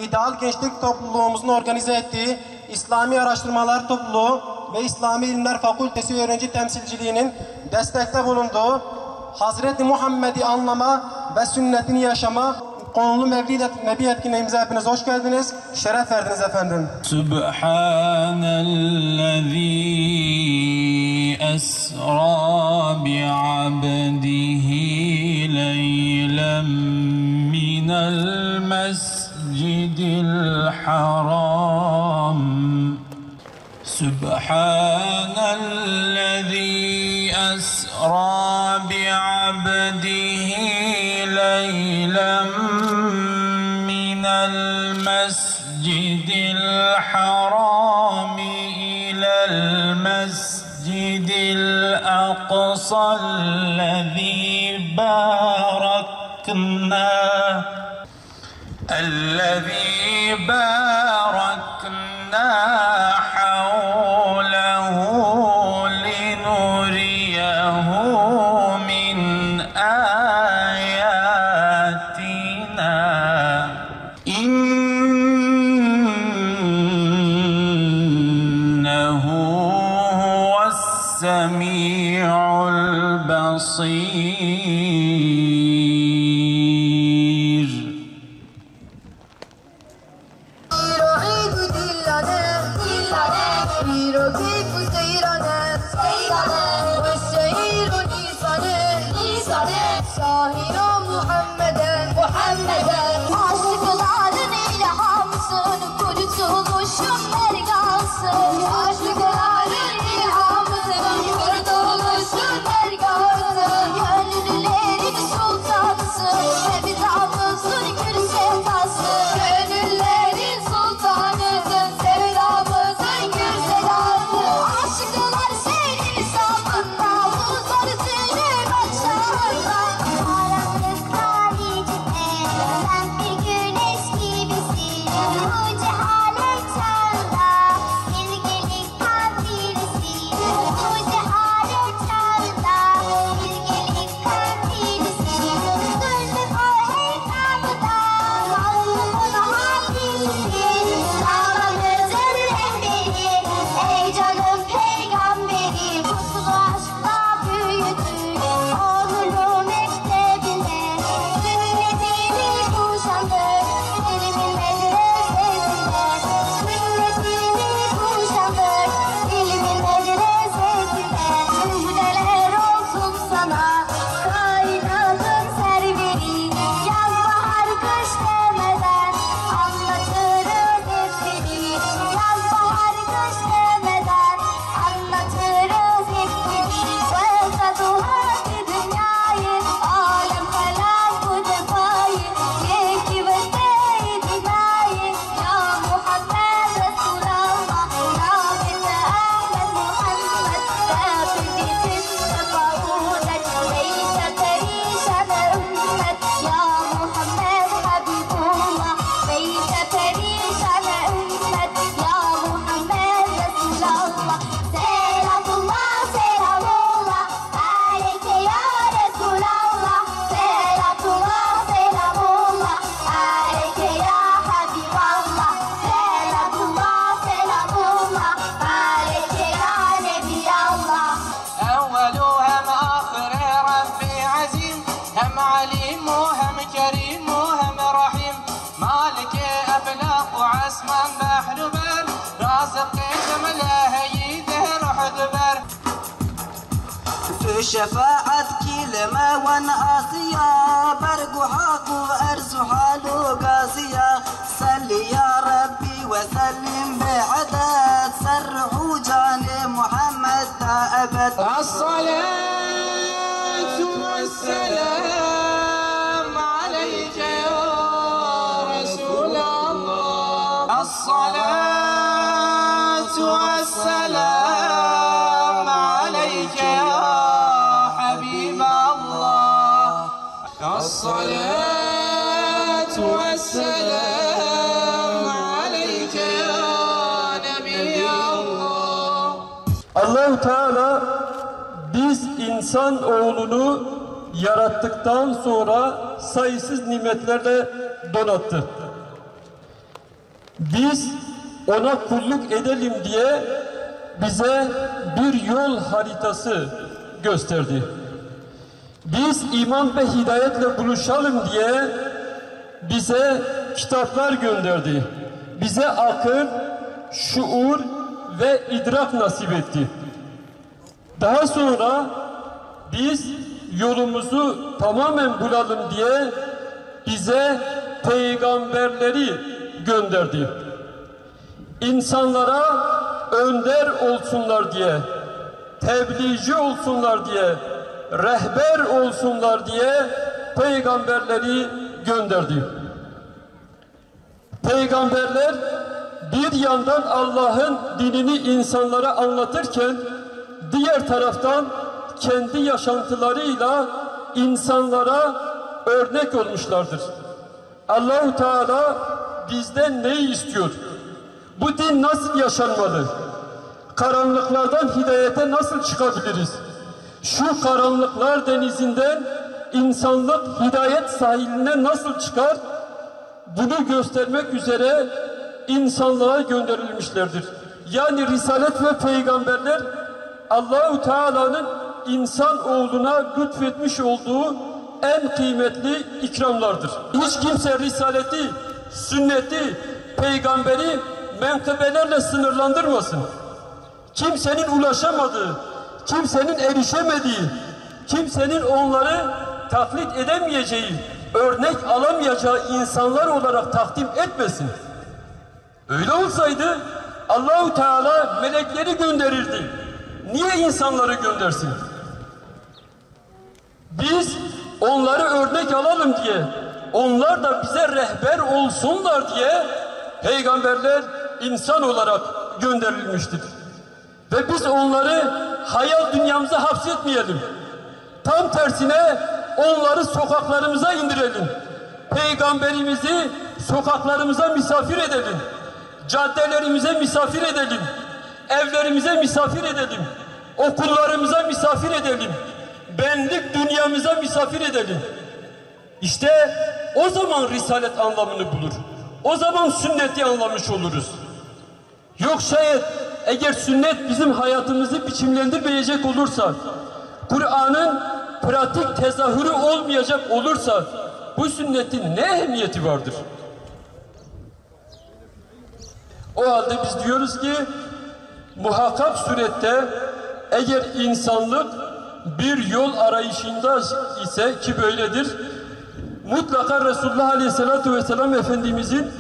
İdeal Gençlik Topluluğumuzun organize ettiği İslami Araştırmalar Topluluğu ve İslami İlimler Fakültesi öğrenci temsilciliğinin destekte bulunduğu Hazreti Muhammed'i anlama ve sünnetini yaşama konulu Mevlid Nebi etkinliğimize hepiniz hoş geldiniz, şeref verdiniz efendim. Subhanellezî esrâ bi'abdihi leylen minel mescidil haram. Subhanellezî esrâ bi'abdihi leylen minel mescidil haram ilel mescidil aqsallezî bâraknâ havlehu linuriyehu min ayatina. İnnehu huves-semî'ul basîr. Aşıkların ilhamsın, kurtuluşun mergansın. Aşıkların ilhamsın, kurtuluşun mergansın. Gönüllerin sultansın, sevdamızın gürsedasın. Gönüllerin sultanısın, sevdamızın gürsedasın. Aşıklar senin sabında, buzlar senin başağında. Karanlıklar içinde sen bir güneş gibisin. Bu cehalet çağında bilgelik kandilisin. Bu cehalet çağında bilgelik kandilisin. Döndüm o heykamda, mazlumun hafifsin. Dağlarımızın rehberi, ey canım peygamberi. Kutlu aşkla büyüdük oğlunu mektebine. Sünnetini kuşandık ilmin medresesine. Sünnetini kuşandık ilmin medresesine. Müjdeler olsun sana kainatın serveri. Yaz bahar kış demeden anlatırız hepsini. Yaz bahar kış demeden anlatırız hepsini. Fırsatuha dünyayı alem felak bu defayı. Yeki ve seyyidinayı ya Muhammed Resulallah. Ya Binte Ahmet Muhammed Rabbimizin tefaulet. Leyse perişan ümmet ya Muhammed Habibullah. Leyse perişan ümmet ya Muhammed Resulallah. Selamullah selamullah aleyke ya Resulallah. Selamullah selamullah aleyke ya Habiballah. Selamullah selamullah aleyke ya Nebiyallah. أول وهم آخر ربي عزيم هم عليم وهم كريم وهم رحيم مالك أفلاق وعسمان بحر بر رازق جمله يدهر حدبر في شفاعة كلمة ونعاصية برق وحق وأرز وحال وقاسية صل يا ربي وسلم بعدد سرح وجاني محمد تا أبد. الصلاة والسلام عليك يا رسول الله. الصلاة والسلام عليك يا حبيب الله. الصلاة والسلام عليك يا نبي الله. Allah-u Teala biz insan oğlunu yarattıktan sonra sayısız nimetlerle donattı. biz ona kulluk edelim diye bize bir yol haritası gösterdi. Biz iman ve hidayetle buluşalım diye bize kitaplar gönderdi. Bize akıl, şuur ve idrak nasip etti. Daha sonra biz yolumuzu tamamen bulalım diye bize peygamberleri gönderdi. İnsanlara önder olsunlar diye, tebliğci olsunlar diye, rehber olsunlar diye peygamberleri gönderdi. Peygamberler bir yandan Allah'ın dinini insanlara anlatırken diğer taraftan kendi yaşantılarıyla insanlara örnek olmuşlardır. Allah-u Teala bizden neyi istiyor? Bu din nasıl yaşanmalı? Karanlıklardan hidayete nasıl çıkabiliriz? Şu karanlıklar denizinden insanlık hidayet sahiline nasıl çıkar? Bunu göstermek üzere insanlığa gönderilmişlerdir. Yani Risalet ve Peygamberler Allah-u Teala'nın insan oğluna lütfetmiş olduğu en kıymetli ikramlardır. Hiç kimse Risaleti, sünneti, peygamberi menkıbelerle sınırlandırmasın. Kimsenin ulaşamadığı, kimsenin erişemediği, kimsenin onları taklit edemeyeceği, örnek alamayacağı insanlar olarak takdim etmesin. Öyle olsaydı Allah-u Teala melekleri gönderirdi. Niye insanları göndersin? Biz onları örnek alalım diye, onlar da bize rehber olsunlar diye peygamberler insan olarak gönderilmiştir. Ve biz onları hayal dünyamıza hapsetmeyelim. Tam tersine onları sokaklarımıza indirelim. Peygamberimizi sokaklarımıza misafir edelim. Caddelerimize misafir edelim. Evlerimize misafir edelim. Okullarımıza misafir edelim. Benlik dünyamıza misafir edelim. İşte o zaman risalet anlamını bulur. O zaman sünneti anlamış oluruz. Yok şayet eğer sünnet bizim hayatımızı biçimlendirmeyecek olursa, Kur'an'ın pratik tezahürü olmayacak olursa bu sünnetin ne ehemmiyeti vardır? O halde biz diyoruz ki muhakkak surette eğer insanlık bir yol arayışında ise ki böyledir, mutlaka Resulullah Aleyhisselatü Vesselam Efendimizin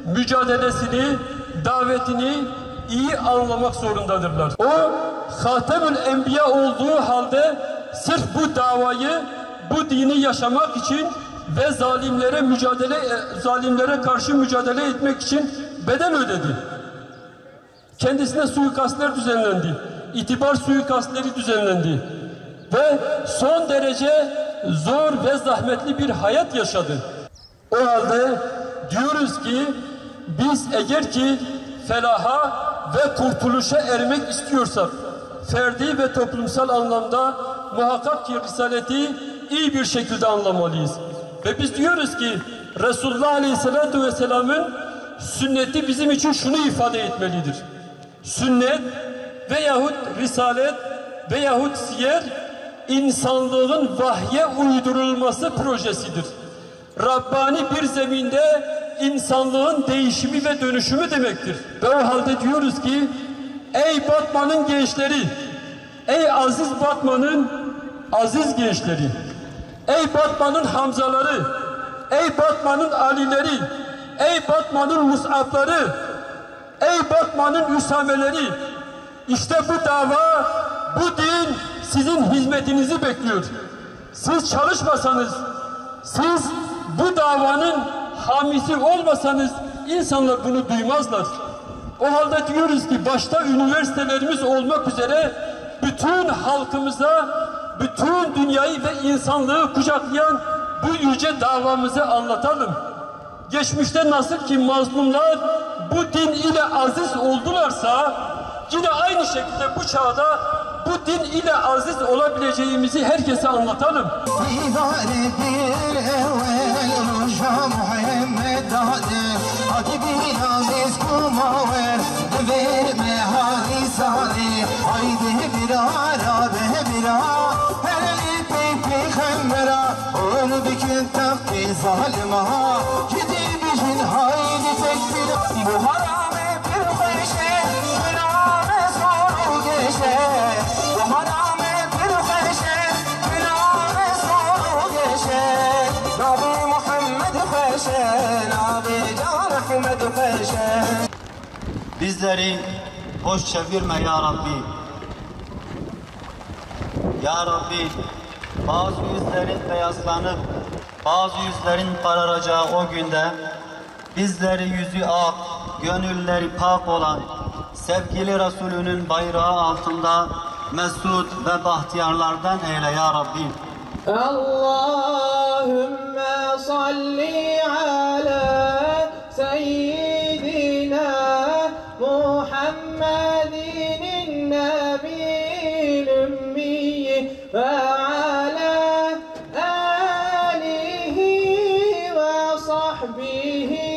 mücadelesini, davetini iyi anlamak zorundadırlar. O Hatemül Enbiya olduğu halde sırf bu davayı, bu dini yaşamak için ve zalimlere karşı mücadele etmek için bedel ödedi. Kendisine suikastler düzenlendi. İtibar suikastleri düzenlendi. Ve son derece zor ve zahmetli bir hayat yaşadı. O halde diyoruz ki biz eğer ki felaha ve kurtuluşa ermek istiyorsak ferdi ve toplumsal anlamda muhakkak ki Risaleti iyi bir şekilde anlamalıyız. Ve biz diyoruz ki Resulullah Aleyhisselatü Vesselam'ın sünneti bizim için şunu ifade etmelidir. Sünnet veyahut Risalet veyahut Siyer insanlığın vahye uydurulması projesidir. Rabbani bir zeminde insanlığın değişimi ve dönüşümü demektir. Ve o halde diyoruz ki ey Batman'ın gençleri, ey aziz Batman'ın aziz gençleri, ey Batman'ın Hamzaları, ey Batman'ın Alileri, ey Batman'ın Mus'abları, ey Batman'ın Üsameleri, işte bu dava, bu din sizin hizmetinizi bekliyor. Siz çalışmasanız, siz bu davanın hamisi olmasanız insanlar bunu duymazlar. O halde diyoruz ki başta üniversitelerimiz olmak üzere bütün halkımıza, bütün dünyayı ve insanlığı kucaklayan bu yüce davamızı anlatalım. Geçmişte nasıl ki mazlumlar bu din ile aziz oldularsa yine aynı şekilde bu çağda bu din ile aziz olabileceğimizi herkese anlatalım. maver verme hali sari haydi bir ara be bir ara helali peygambera ol bikin takti zalima gidip işin haydi tekbir bu harame bir hayşe günahı soru geçe bu harame bir hayşe günahı soru geçe Nabi Muhammed Feşe Nabi Can Ahmed Feşe Bizleri boş çevirme ya Rabbi. Ya Rabbi, bazı yüzlerin beyazlanıp, bazı yüzlerin kararacağı o günde, bizleri yüzü ak, gönülleri pak olan, sevgili Resulünün bayrağı altında mesut ve bahtiyarlardan eyle ya Rabbi. Allahümme salli ala seyyidina Muhammedin nebiyyil ümmiyyi ve ala alihi ve sahbihi